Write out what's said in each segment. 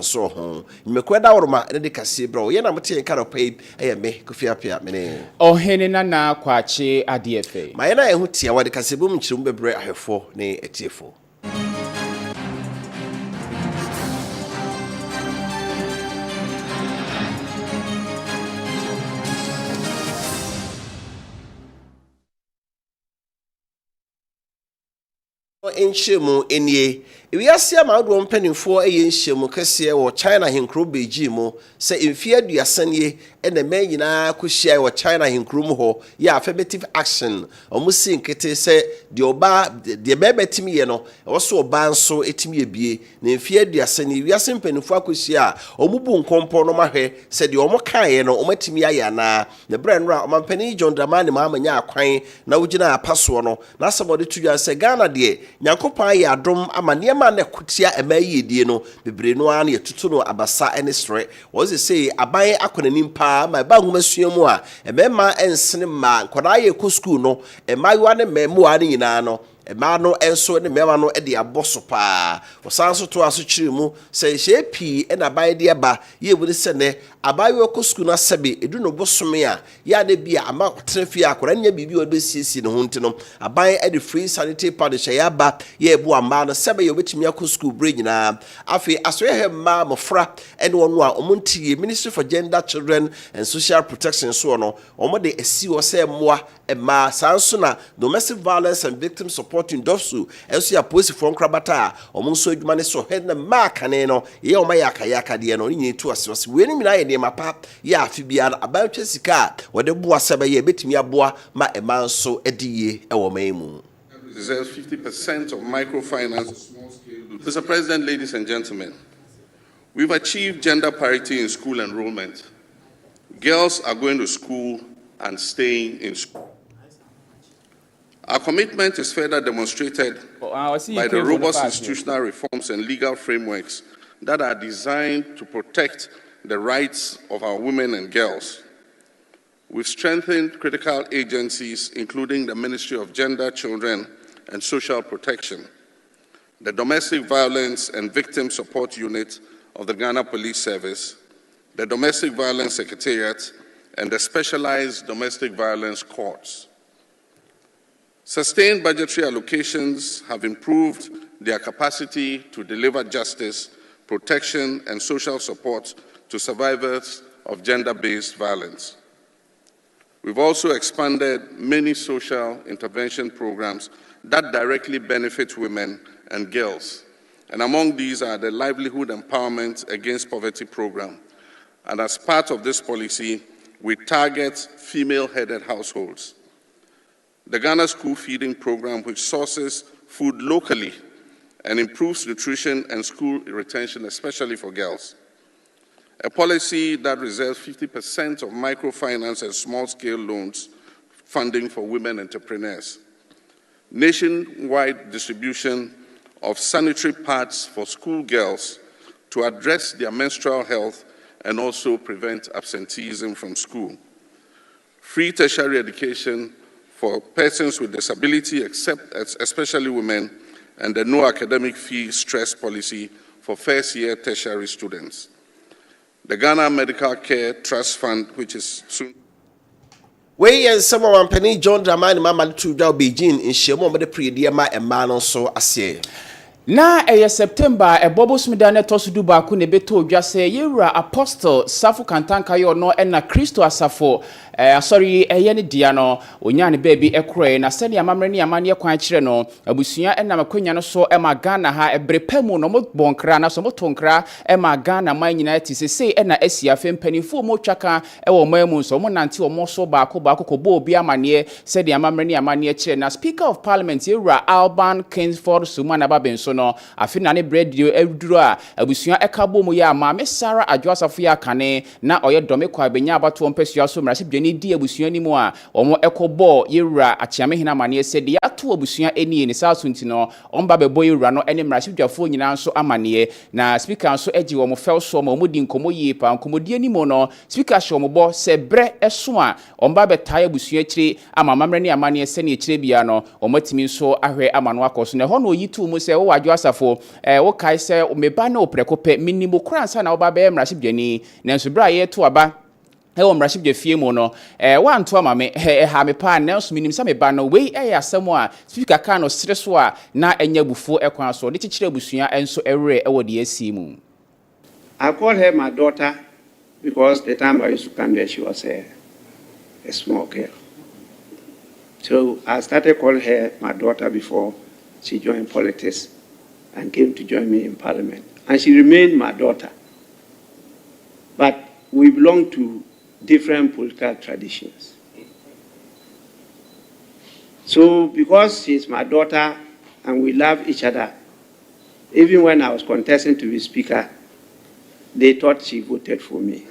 so ho mekweda woroma ne de Kaseɛ bro ye na mte en karo pay me kofiapia me ohene na kwache adefe ma ye na ye ho tia wade Kaseɛ bom nkirum bebre ahwefo ne etiefo enhyemu enie ewiase amado mpanimfo enhyemu Kaseɛ wɔ China henkro Beijing mu sɛ emfie aduasanie ena manyina kohyia wɔ China henkro mu hɔ ya affirmative action omusi nkete sɛ de bebetimi ye no wɔso oba nso etimi ebie na emfie aduasanie wiase mpanimfo akohyia omubu nkompo no mahwɛ sɛ de omo kae no omatimi aya na ne brɛnra omampani John Dramani ma amanya akwan na wogina apaso no na asɛbɔde tudwa sɛ Ghana de Nyankopɔn ya adom ama niema na kutia emayi edie no bebre no an yetutu no abasa ene stre wo se sei aban akonanim pa ma ba nhoma suamu a emema ensene ma nkoda ye ko school no emayiwa ne memoa ne nyina no ema no enso ne mema no de aboso pa osanso to aso kyiri mu se hyepi na ban de ba ye bu se ne abayo ko school na sebe edu no bosome a ya de bia ama trefi akora nya bibi o do siesi ne ho ntino aban de free sanitary pad hye ba ye bu amba no sebe ye betimi akọ school break nyina afi aso ye ma mofra ene wonu a omontie Ministry for Gender, Children and Social Protection so no omo de esi wo se moa ema sanso na domestic violence and victim support industry enso ya police for nkrabata omo so adwuma ne so head na mark ne no ye o ma yakayaka de no nyi tu asose we ni mina ye mapa ya afibia abantwe sika wode boa sebe ye betimi aboa ma emanso ediye ewo maimu reserves 50% of microfinance small scale. Mr. President, ladies and gentlemen, we've achieved gender parity in school enrollment. Girls are going to school and staying in school. Our commitment is further demonstrated by the robust institutional reforms and legal frameworks that are designed to protect the rights of our women and girls. We've strengthened critical agencies, including the Ministry of Gender, Children and Social Protection, the Domestic Violence and Victim Support Unit of the Ghana Police Service, the Domestic Violence Secretariat, and the Specialized Domestic Violence Courts. Sustained budgetary allocations have improved their capacity to deliver justice, protection, and social support to survivors of gender-based violence. We've also expanded many social intervention programs that directly benefit women and girls. And among these are the Livelihood Empowerment Against Poverty program. And as part of this policy, we target female-headed households. The Ghana School Feeding Program, which sources food locally and improves nutrition and school retention, especially for girls. A policy that reserves 50% of microfinance and small-scale loans funding for women entrepreneurs. Nationwide distribution of sanitary pads for schoolgirls to address their menstrual health and also prevent absenteeism from school. Free tertiary education for persons with disability, especially women, and the no academic fee stress policy for first-year tertiary students. The Ghana Medical Care Trust Fund, which is soon... We and some of Penny John Dramani Mama to Beijing in Shemo de Prediama and Manon so ase. Na September bobo smidane tosu du ba ku ne beto dwa se yewura apostle Safo Kantanka yo no na Kristo asafo sorry ne dia no onya ne baby ekroe na sene amamre ne amane kwan kire no abusua na makwanya no so ma Ghana ha ebrepemu no mo bonkra na so mo tonkra ma Ghana man nyina ti se na asia fempanifo mo twaka wo mamu so mo nante wo mo so ba ko kobo obi amane se de amamre ne amane kire na Speaker of Parliament yewura Alban Kingsford Sumana Babenso no afina ne bredio eduro a abusua ekabo mu ya ma me Sara Adwoasafo ya kane na oye dome kwa benya abato mpesua so mrase bdeni di abusua ni mu a omo ekobo yewura achiame hina mane se de ato abusua eni ni sa so ntino omba bebo yewura no ene mrase dwafo nyina so amane na speaker so agi wo mo fel so ma mo di nkomo yi pa nkomodi ani mu no speaker sho mo bo se bre eso a omba betaye abusua kire ama mamre ne amane se ne kire bia no omatimi so ahwe amano akoso ne ho no yitu mu se wo Kwajo Asafo wo kai se o meba na oprekope minimo kransa na oba be mraship dwani nanso bra ye to aba ewo mraship dwe fie mu no wanto ama me ha me pa nanso minim sa me ba no we asem a speaker ka no sere so a na enya bufo ekwan so de chichire busua enso ewre ewo de asi mu. I call her my daughter because the time I used to come there she was a small girl. So I started calling her my daughter before she joined politics and came to join me in parliament. And she remained my daughter. But we belong to different political traditions. So because she's my daughter and we love each other, even when I was contesting to be speaker, they thought she voted for me.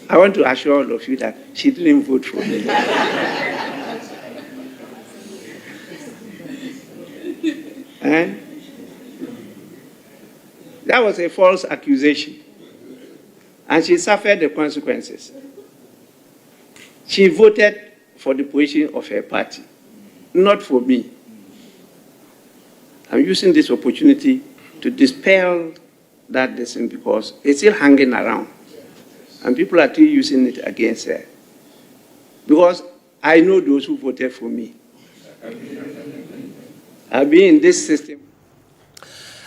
I want to assure all of you that she didn't vote for me. That was a false accusation. And she suffered the consequences. She voted for the position of her party, not for me. I'm using this opportunity to dispel that decision because it's still hanging around. And people are still using it against her. Because I know those who voted for me. I've been in this system.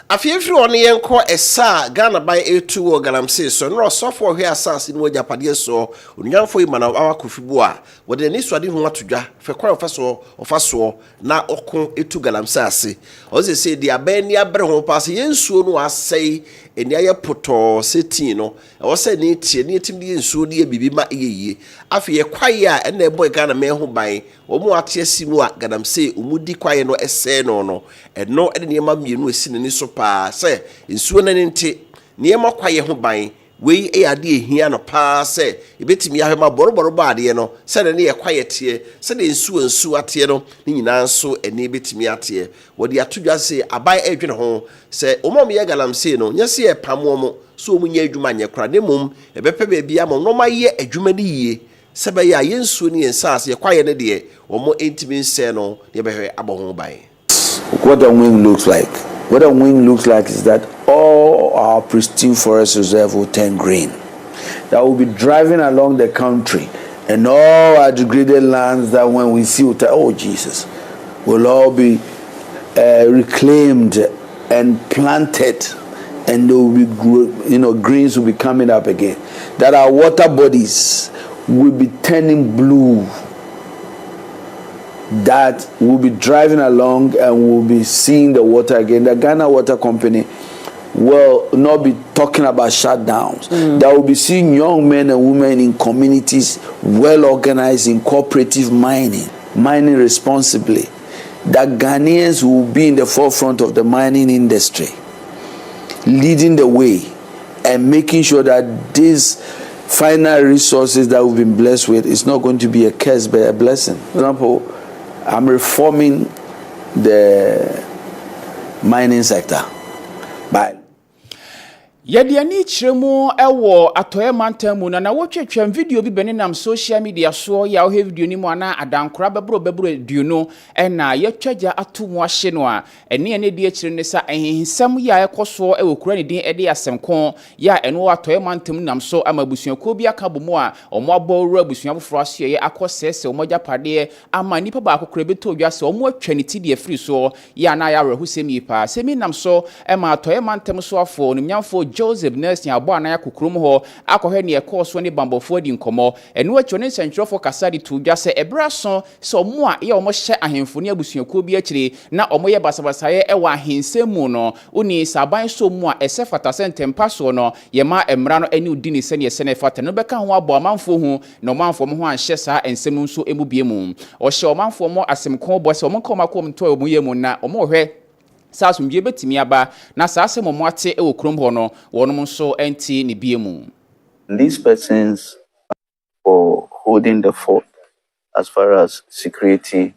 Afiefi one yenko esa Ghana by A2 or Galamsey so no software here assassin no Japade so unyanfo imana awakofibu a wode ni swade ho atodwa fe kwa ofaso na oko etu Galamsey ase o say the abani abre ho pass yensuo no asai eni aye poto setin no o say ni tie ni etim de yensuo de bibi ma eyeye afi ye kwaye a na eboy Ghana me ho ban wo mu ate asimu a Galamsey umudi kwaye no ese no eno ede ne ma mienu esi ne so pa se nsuo na nti niema kwaye ho ban we ade ehia no pa se ebetimi ahema boroboro ba ade no se ne ye kwaye tie se de nsuo ate no ni nyina nso ene ebetimi ate wodi atodwa se abai edwene ho se omom ye Galamsey no nyase ye pamo mo so omunya adwuma nye kra ne mom ebepe ba bia mo no ma ye adwuma ni yie se ba ya yensuo ni ensase ye kwaye ne de omo entimi nse no ye behwe aboho ban. What a wing looks like. What a wing looks like is that all our pristine forest reserve will turn green. That will be driving along the country, and all our degraded lands that when we see, oh Jesus, will all be reclaimed and planted, and there will be, greens will be coming up again. That our water bodies will be turning blue. That will be driving along and will be seeing the water again. The Ghana Water Company will not be talking about shutdowns. That will be seeing young men and women in communities well organized in cooperative mining responsibly. That Ghanaians will be in the forefront of the mining industry, leading the way and making sure that these final resources that we've been blessed with is not going to be a curse but a blessing. For example, I'm reforming the mining sector by Yedi ani chiremu ewo atoye mantamu na wotwetwem video bi beninam social media so ya o video ni mu ana adankora bebro duno na yetwaja atomu ahye no a ene ene de akire ne sa ehinsam ya ekoso ewo kura ne din ede asemko ya eno atoye mantamu nam so amabusuako bi aka bomu a omo abowura abusuan foforo ahye ye akosese omoja pade ama nipa ba akokora beto dwase omo atwa ne ti de afiri so ya na ya rehusemi pa semi nam so ma atoye mantamu so afo nimnyamfo Joseph Nelson abo anaya kokrom ho akohwe ne ekoso ne bambofo di nkomo eno acho ne sentrofo kasa di to dwa se ebraso se omo a ye omo hye ahemfo ne abusuako bi akire na omo ye basabasaye ewa ahensemu no uni saban so mu a esefata sentempa so no ye ma emra no ani udi ne sene sene fata no beka ho abo amanfo hu no manfo mo ho anhye sa ensem nso emubie mu o hye omanfo mo asemko bo se omo komakom to omo ye mu na omo hwe Sasumje betimi aba na sase mo ate e okrom ho no wonom nso enti ne biemu. These persons for holding the fort as far as security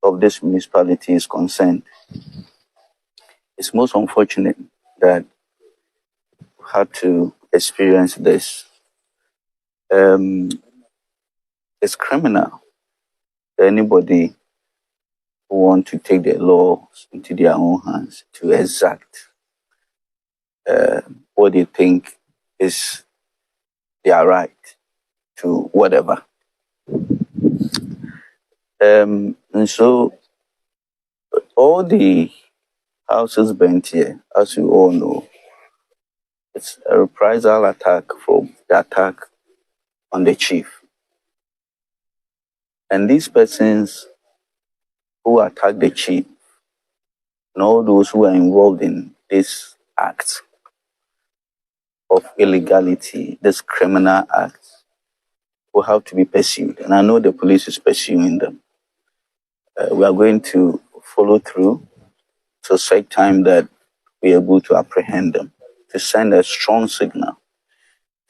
of this municipality is concerned. It's most unfortunate that we had to experience this. It's criminal. anybody who want to take the laws into their own hands to exact what they think is their right to whatever. And so all the houses burnt here, as you all know, it's a reprisal attack from the attack on the chief. And these persons who attacked the chief and all those who are involved in this act of illegality, this criminal act, will have to be pursued. And I know the police is pursuing them. We are going to follow through to such time that we are able to apprehend them, to send a strong signal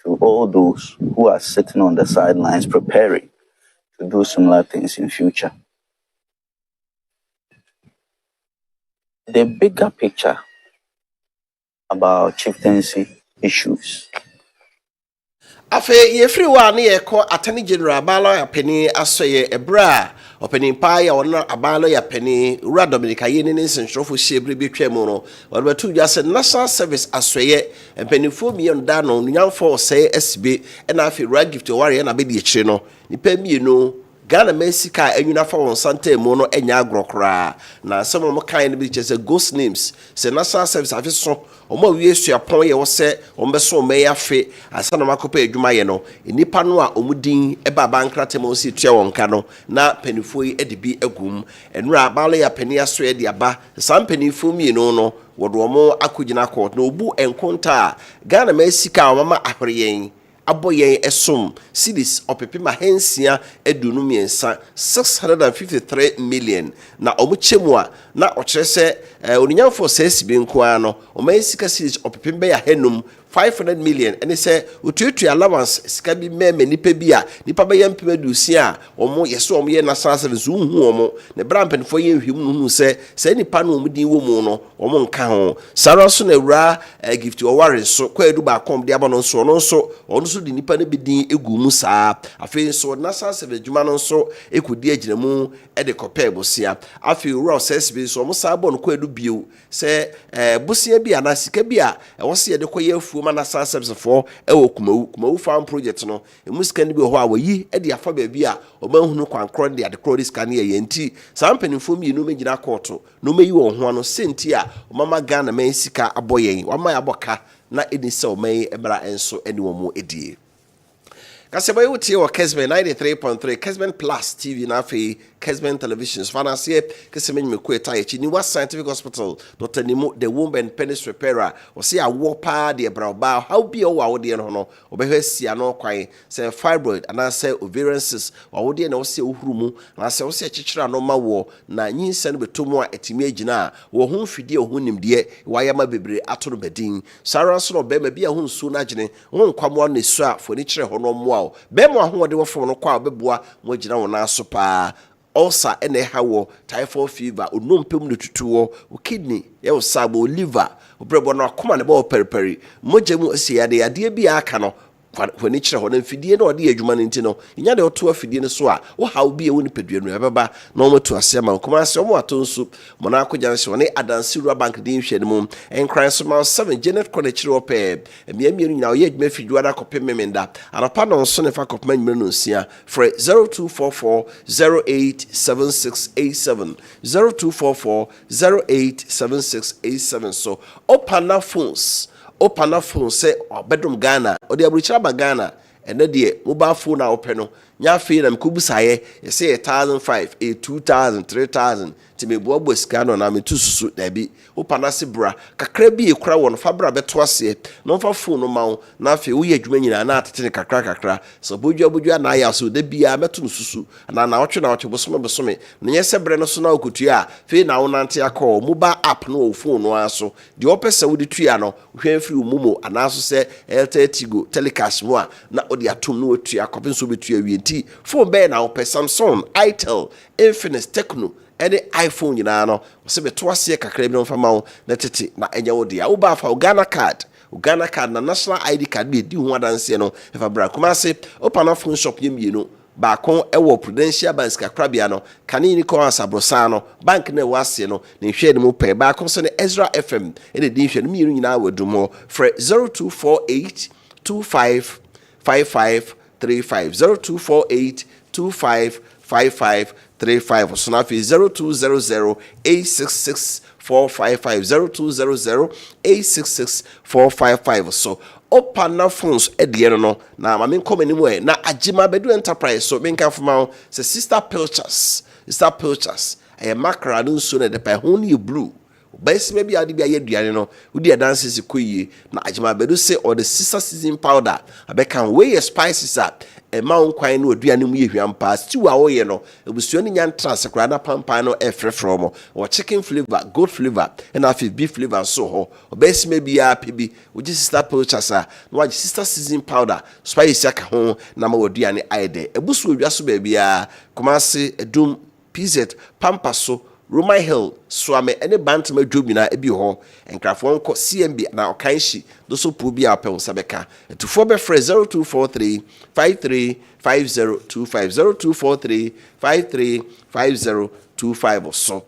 to all those who are sitting on the sidelines preparing to do similar things in future. The bigger picture about chieftaincy issues. Afe yefri wa ne yeko attorney general abalo ya peni asoye ebra openi pa ya wona abalo ya peni ura Dominica yene ne nsensrofo hyebre betwam no wona batu dwa se national service asoye empenifo miyon da no nyamfo se SB na afi ura gift ware na be di ekire no nipa mienu Ghana Mexica enyuna fa won santa mu no enya agrokra na some mo kan ne bi chese ghost names se national service afi so omo wie suapon ye wo se ombeso me yafe asana makopa adwuma ye no enipa no a omudin eba bankrate mo si tua won ka no na panifo yi edibi agum enura bale ya pani aso ye de aba sam panifo mi no wodo mo akogina court na obu enkonta Ghana Mexica mama ahreyen aboyen esum cities opepima hensia edunu miensa 653 million na omuchemu a na ochese oninyamfo sesibi nko ano omansika cities opepimbe ya henum 500 million and say ututu allowance sika bi meme nipa bi a nipa ba yampem adusia omo yeso omo ye national service hu omo ne brampen fo ye hwim hu se nipa no omo din wo mu no omo nka ho sara so na wura gift o ware so kwa edu ba kom de aba no so di nipa ne bi din egu mu saa afi so national service djuma no so ekudi agina mu e de kopɛ bosia afi wura sesbi so omo saa bo no kwa edu bio se bosia bi ana sika bi a wo se ye de koye afu ma national service for ewo kumawu farm project no emusika ni bi ho a wayi e de afa ba bi a omanhunu kwankro de adekro riska ne ye nti saa mpanimfo mi no megina court no meyi wo ho ano senti a mama Ghana man sika aboyen wama aboka na edise o man ebra enso eni wo mu edie Kaseɛ wutie wɔ Kessben 93.3 Kessben Plus TV na afei Kessben Televisions Fanase Kessben Mekueta echi New Scientific Hospital Dr. Nimu the womb and penis repairer o se awo pa de braba how be o wa de no no obehwe sia no kwan say fibroid and say ovarian cyst o de na o se ohuru mu na say o se chichira no ma wo na nyinsa no betomu a etimi agina wo ho fidie o ho nimde wayama bebre atoro badin sara so no be ma bia ho nsu na agene ho nkwamo na su a fo ni kire ho no mo bema ahode wo fo no kwa obeboa mo gina wona so pa ulcer ene hawo typhoid fever onompem no tutuwo o kidney ye o sabo liver o brebo no akoma ne ba periperi mogemu asiade ade bi aka no kwani kire ho na mfidie na ode adwuma no nti no nya de oto afidie no so a wo hawo bi e woni pedua no ebeba na o matu ase ma kuma ase o mo atonsu mo na akogya nse woni adansi rua bank din hwe mu enkran so ma 7 Janet kone kire ope emiamienu nyina o ye adwuma fidua da kopem memenda anapa no so ne fa kopem nyina no nsia for 0244 087687 0244 so opana phone say bedroom Ghana or the abuchira ba Ghana and the mobile phone na openo nya fe na mkubusaye ye say 1,500 2,000 3,000 timi bobo sika no na metu susu na bi opana se bra kakra bi ekura won fa bra beto ase no fa phone no ma na fe wo ye adwuma nyina na atete kakra so bodwa na ya so da bia meto susu na otwe bosome na nye se bre no so na okutua fe na wonante akọ mobile app no wo phone no aso de opese wo de tua no hwe free mumo ana so se Tigo telecast mo a na odi atom no otua kopin so betua wienti phone be na opese Samsung Itel Infinix Tecno any iPhone nyina no se beto ase kakra bi no fama na tete na enya wo dia wo ba fa Ghana card na national ID card bi di ho adanse no efa bra kuma se open phone shop yemienu baako ɛwɔ Prudential Bank kakrabia no kane ni ko asabrosa no bank na wase no ne hwe ne mu pɛ baako so ne Ezra FM ene din hwe no miru nyina wadum ho frɛ 0248 25 5535 0248 25 5535 so na fi 0200 866 455 0200 866 455 so opa na phones edie no na ma men come anymore na Agima Bedu Enterprise so men kan fuma se sister Pilchers e makra no so na de pa ho ne blue base maybe ade bia yeduane no udi dances koyie na Agima Bedu say or the sister season powder abekan weigh spices up e ma nkwan no aduane mu yehwiam pa stew a wo ye no ebusuo ni nyan transekra na pampan no efrefro mo or chicken flavor goat flavor and afi beef flavor so ho base maybe ya pibi uji sister Pilchers na waji sister season powder spice aka ho na ma waduane aide ebusuo dwaso ba bia Kumasi Edum PZ Pampaso Roma Hill Swame any bantama dwomina ebi ho enkrafo nko CMB na okanshi doso pu bia pe sabeka to 4 be 0243 535025 0243 535025 so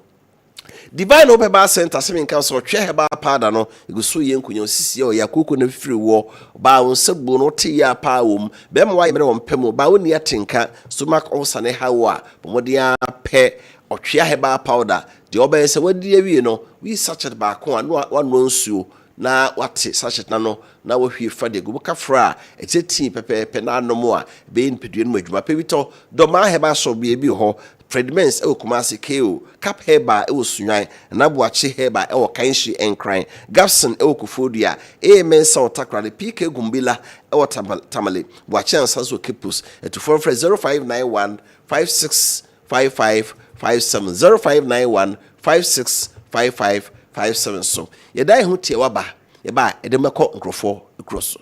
Divine Obeba Center seven council twa heba pada no iguso ye nkunyo sisi o yakoko na firi wo ba won sebo no te ya pa wom be mo wa mere won pem ba woni atenka stomach ulcer ne hawa pomodia pe otwa heba powder de oba se wadi awie no we sachet ba ko anu wanu nsuo na wate sachet na no na wohwie fa de go ka fra eteti pepepe na anomo a be npedue no adwuma pebito do ma heba so bi ho Fredmens ewo Kumasi KO Cap Heba ewo Sunyan na Boachi Heba ewo Kanshi Enkran Gapson ewo Kufodua Amen Sa Otakra de PK Gumbila ewo Tamale Boachi Ansanso Kipus to 0591 565557 0591 565557 so yedai hu tie waba yeba edemeko nkrofo ekroso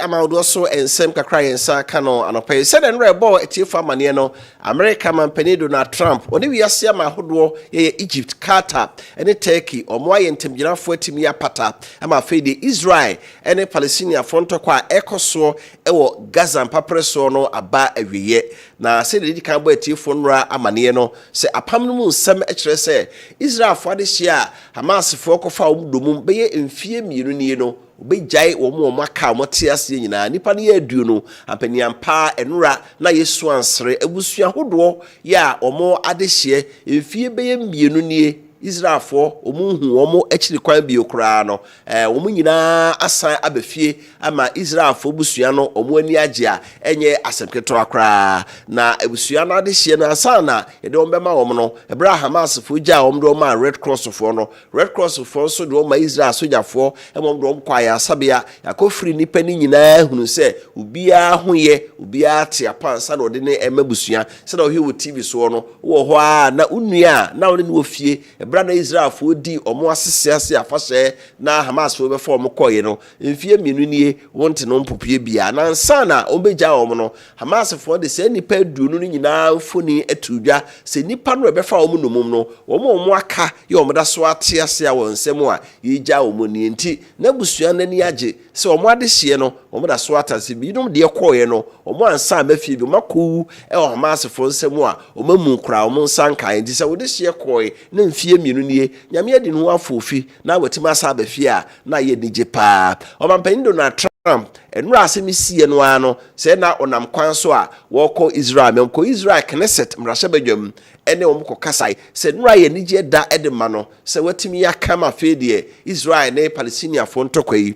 amaudo so ensem kakra yensa kano anope said and rebo etie fa mane no America man pani Donald Trump oni wiase ama hodo ye Egypt Qatar ene Turkey omo aye ntemgyinafo atimi apata ama fe de Israel ene Palestinian front kwa ekoso ewo Gaza papreso no aba awiye na se de kan bo etie fo nra amane no se apam no mu nsem ekere se Israel fo de hia Hamas fo kofa omdomum beye mfie mienu ni no obejai wo aka motiase nyina nipa ne aduo no ampaniampa enura na Yesu ansere ebusua hodo ya omo adehye efie beye mienu nie Israelfo omunhu omo akiri kwan bi okra no omu nyina asan abafie ama Israelfo busua no omo ani age a enye asemketo akra na ebusua no adehye na asana yede ombema omo no Abraham asfo gya omo do ma Red Cross fo no Red Cross fo so do ma Israel sojafo emom do kwa ya sabia yakofiri nipa ni nyina hunu se ubia hoye ubia te apansa na ode ne emabusua se na ohwe TV so no wo ho a na unua na ode ne ofie brana Israel fo di omo asese afase na Hamas fo be fo omo koye no mfie mienu nie wonte no mpopie bia na nsa na obegya omo no Hamas fo de se nipa aduonu no nyina mfoni atudwa se nipa no be fa omo nomum no omo aka ye omo da so ate ase a wonsem a yegya omo ni enti na busua nani age se omo ade hye no omo da so atase bi dum de koye no omo ansa mafie bi makowu e Hamas fo nsem a omo mu kra omo nsanka enti se wo de hye koye na mfie mienu nie nyame adi no afofi na watima sa abafie a na ye nije pa omampanyi Donald Trump enura asemisi no ano se na onam kwan so a woko Israel menko Israel Knesset mrasha badwam ene omko kasai se nura ye nije da edema no se watimi yakama fedie Israel ne Palestinian fo ntokwayi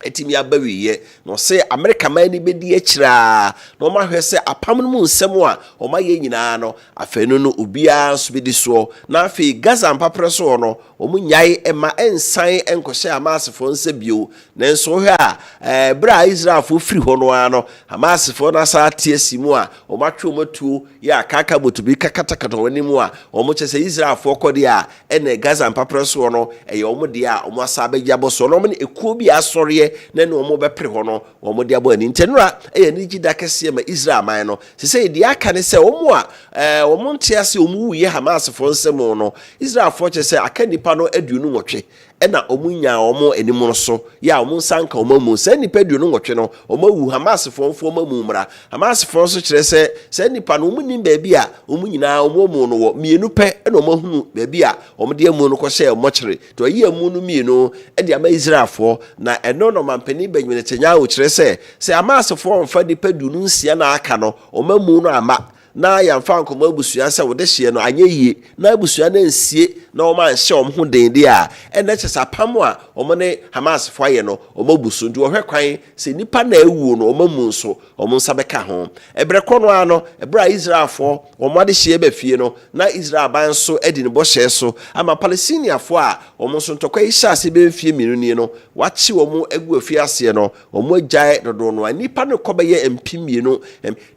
etimi abawiye no se America man ni bedi akira no ma hwe se apam no mu nsem a o ma ye nyina no afenu no obia so bedi so na afi Gaza mpapreso no o mu nyai ema ensan enkohye amasefo nse bio nenso hwe a bra Israelfo firi ho no ano amasefo na sa tie simu a o ma twe omatu ya kaka botubi kakatakata wani mu a o mu chese Israelfo kodi a ene Gaza mpapreso no eye o mu de a o mu asa abegyabo so no mu ne ekuo bi asore na ne omo bepre ho no omo de abo ani ntenura ni gida kese ma Israel man no se di aka ne se omo a omo ntiase omo wuye Hamas fo nsemo no Israel fo che se aka nipa no aduonu nwotwe ena omo nya omo enimu no so ya omo sanka omo mu se nipa aduonu nwotwe no omo wu Hamas fo omo mra Hamas fo so kire se nipa no omo nim ba bia omo nyina omo mu no wo mienu pe ena omo hunu ba bia omo de amu no ko hye omo kire to ayi amu no mienu e de ama Israel fo na eno no mampani Benjamin Netanyahu kire se Hamas fo mfa nipa aduonu nsia na aka no omo mu no ama na ya mfa nkoma abusua se wo de hye no anye yie na abusua na nsie na o ma nhye om ho dende a ene kyesa pam a o ne Hamas fo aye no o mabusu ndi o hwe kwan se nipa na awuo no o mamu nso o mo nsa beka ho ebre kono ano ebra Israel fo o mo de hye ba fie no na Israel ban so edi ne bo hye so ama Palestinian fo a o mo nso ntokwa ihya se be fie minu ni no wachi o mo agu afie ase no o mo agyae dodo no nipa no kobeye empimienu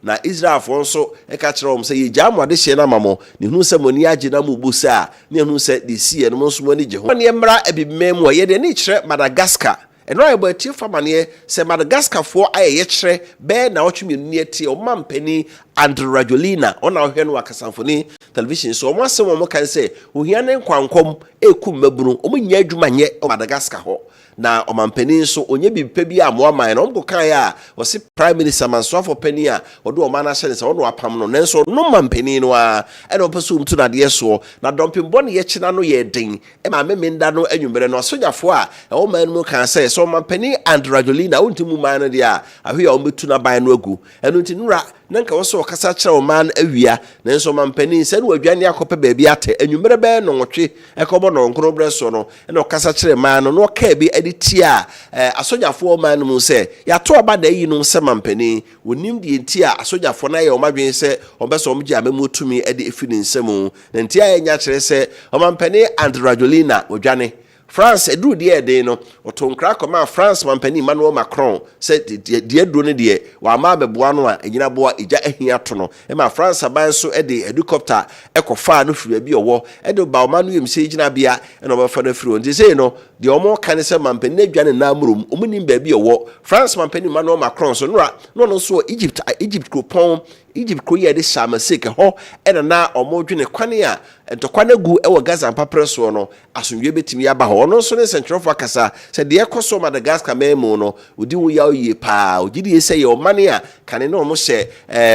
na Israel fo nso kachrom say ye jam wade hye na mamo ne hunu se moni age na mubusa ne hunu se de sie no nso moni je ho ne mra abimem ye de ne kire Madagascar eno ayebo ati famane se Madagascar fo aye kire be na otwemienu ne ati o mampani Andrajolina ona ohwe no akasamfoni television so mo asem mo kan se ohia ne nkwankom ekum mabunu o nya adwuma nye Madagascar ho na omampani so onye bipe bi amoaman no mko kan ya o si prime minister Manswafo pani a odo o mana hye ne se wono apam no nenso no mampani no a e no peso mtu na de so na dompembo ne ye kina no ye den e ma memenda no anwumere no sojafo a e o man mu kan se so mampani Andrajolina ontimu man no de a ahwe ya o metu na ban no agu eno ntinura nanka wo so kasa kire o man awia nenso mampani se no wadwane akope ba bi ate anwumere be no nwotwe e kobo no nkro bre so no e no kasa kire man no ka bi tia asojafo man mu se ya to oba da yi no se mampani wonim die tia asojafo na ye o madwen se obeso omje amemu tumi e de efini nsemu na ntia ya nya kire se o mampani Andrajolina odwane France edu de de no otonkra koma France mampani Emmanuel Macron se de edu ne de wa ma beboa no a enyina boa eja ahia to no e ma France aban so e de helicopter ekofa no firi bi owo e de ba o ma no yem se egyina bia e no ba fa na firi on say no de omo kan se mampani adwane na amurum omunim ba bi owo France mampani Emmanuel Macron so no so Egypt kopon Egypt ko ye de shamaseke ho e na omo dwene kwane a entokwane gu e wo Gaza mpapreso no asomdwe betimi ya ba ho no so ne sentrofo akasa se de ekoso Madagascar memo no odi wo ya oye pa ogidi ese ye o mane a kane no mo hye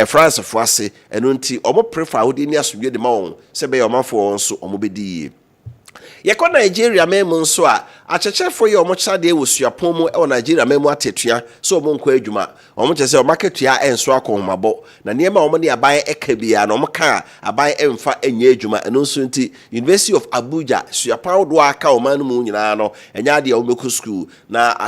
France fo ase eno nti omo prefer odi ni asomdwe de ma won se be ye omafo nso omo bedi Yeko Nigeria memo nso a achechefo ye omochade ewosuapon mu e Nigeria memo atetua so omo nko adwuma omo chese o marketua enso akonmabo na niema omo ne aban ekabia na omo ka aban emfa enye adwuma eno nso nti University of Abuja suapon do aka o man mu nyina no enya de omeku school na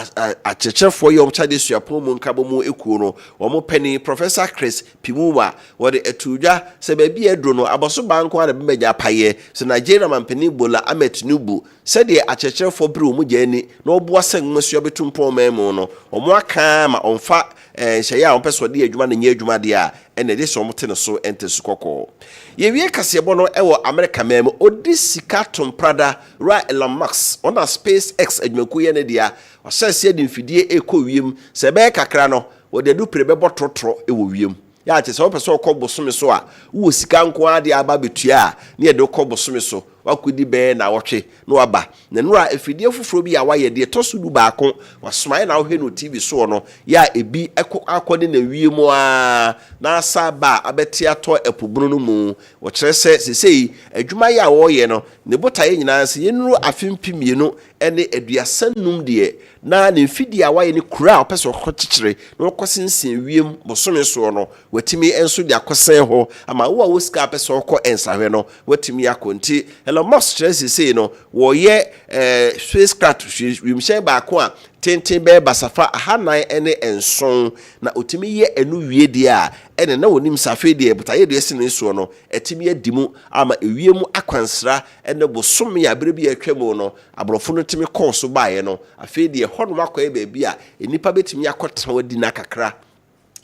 achechefo ye omochade suapon mu nkabo mu ekuo no omo pani Professor Chris Pimuwa wode etudwa se ba bi edro no aboso banko na bemenya paye so Nigeria mampani Bola Ahmed Tinubu said the achechere for bru mu jeni na obo asan masuo betumpo memo no omo aka ma onfa hyeya on peso de adwuma na nya adwuma de a ene de so mote ne so entesu kokko ye wie kasebo no ewo America memo odisika tomprada ra Elon Musk ona SpaceX adwumaku ye ne dia o sese de mfidie ekowiem se be kakra no wo de du prebe bototro ewo wiem ya che so peso okobosome so a wo sika nko ade aba betua ne de okobosome so wakudi be na wotwe no aba na nura efidie fufuro bi ya waye de tosudu baako wasoma na wohwe no TV so no ya ebi akode na wiemu a na asaba abeti ato epobunu no mu wo kire sesei adwuma ya wo ye no ne botaye nyina se yenuru afimpimienu ene aduasanum de na ne mfidie a waye ne kura opese okokikire na okosensen wiem bosome so no watimi enso de akosen ho ama wo a wo sika apese okọ ensahwe no watimi akonti Elon Musk say no woyɛ spacecraft wimhyɛn baako a tenten bɛɛ basafa ahanan ɛne enson na otimi yɛ enu wie die a ɛne na wonim safe die butaye die sene so no etimi adimu ama ewie mu akwansra ɛne bosom ya bere bi atwam no abrofo no timi kɔn so baaye no afi die hɔ no akɔyɛ baabi a enipa betimi akɔtena wadi na kakra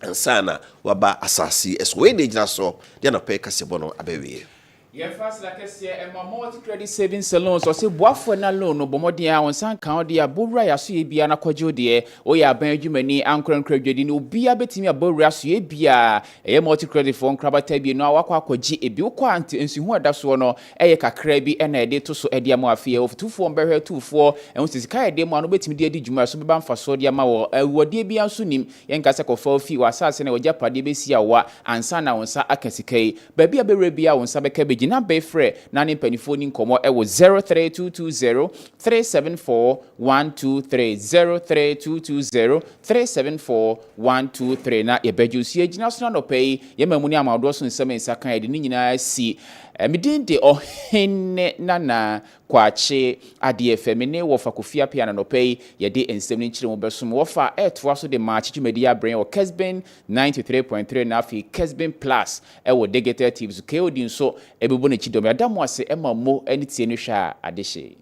ansana waba asasi eso we de gyina so de na pɛ Kaseɛ no abewie. Yes, fast like Kaseɛ, multi-credit savings salons. So say boafo na loan no bomodia on san kan dia bowra ya so ebia na kwajo de o ya ban adwumani ankran dwedi no obia betimi abowra so ebia multi-credit for nkrabata bi no awakwa akwaji ebi ukọ ansihu ada so no kakra bi na ede to so ede ama afie ofutufo mbehwe tufo ehun sisika ede mu ano betimi de adi dwuma so beba mfaso de ama wo awode bia nso nim yenka se kofa fi wasase na wajapade besi awa ansa na wonsa akasikai ba bia bewre bia wonsa beka gina befre na ne panifoni nkomo ewo 03220 374 123 03220 374 123 na yebejusi agina so no pay yemamuni amado so nsem nsakan ede ni nyina si midin de ohenne nana kwache ade femine wo fa kofia pia na no pay yede ensem ni nkire mo besom wo fa etwa so de match dwumadi abren wo Kessben 93.3 na afi Kessben Plus ewo digital tips KOD nso ebebo na chidom adamu ase ema mo ani tie no hwa adehye.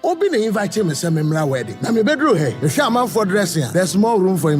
Obi na invite me say memra wedding. Na me bedroom here. The shaman for dressing. There's more room for him.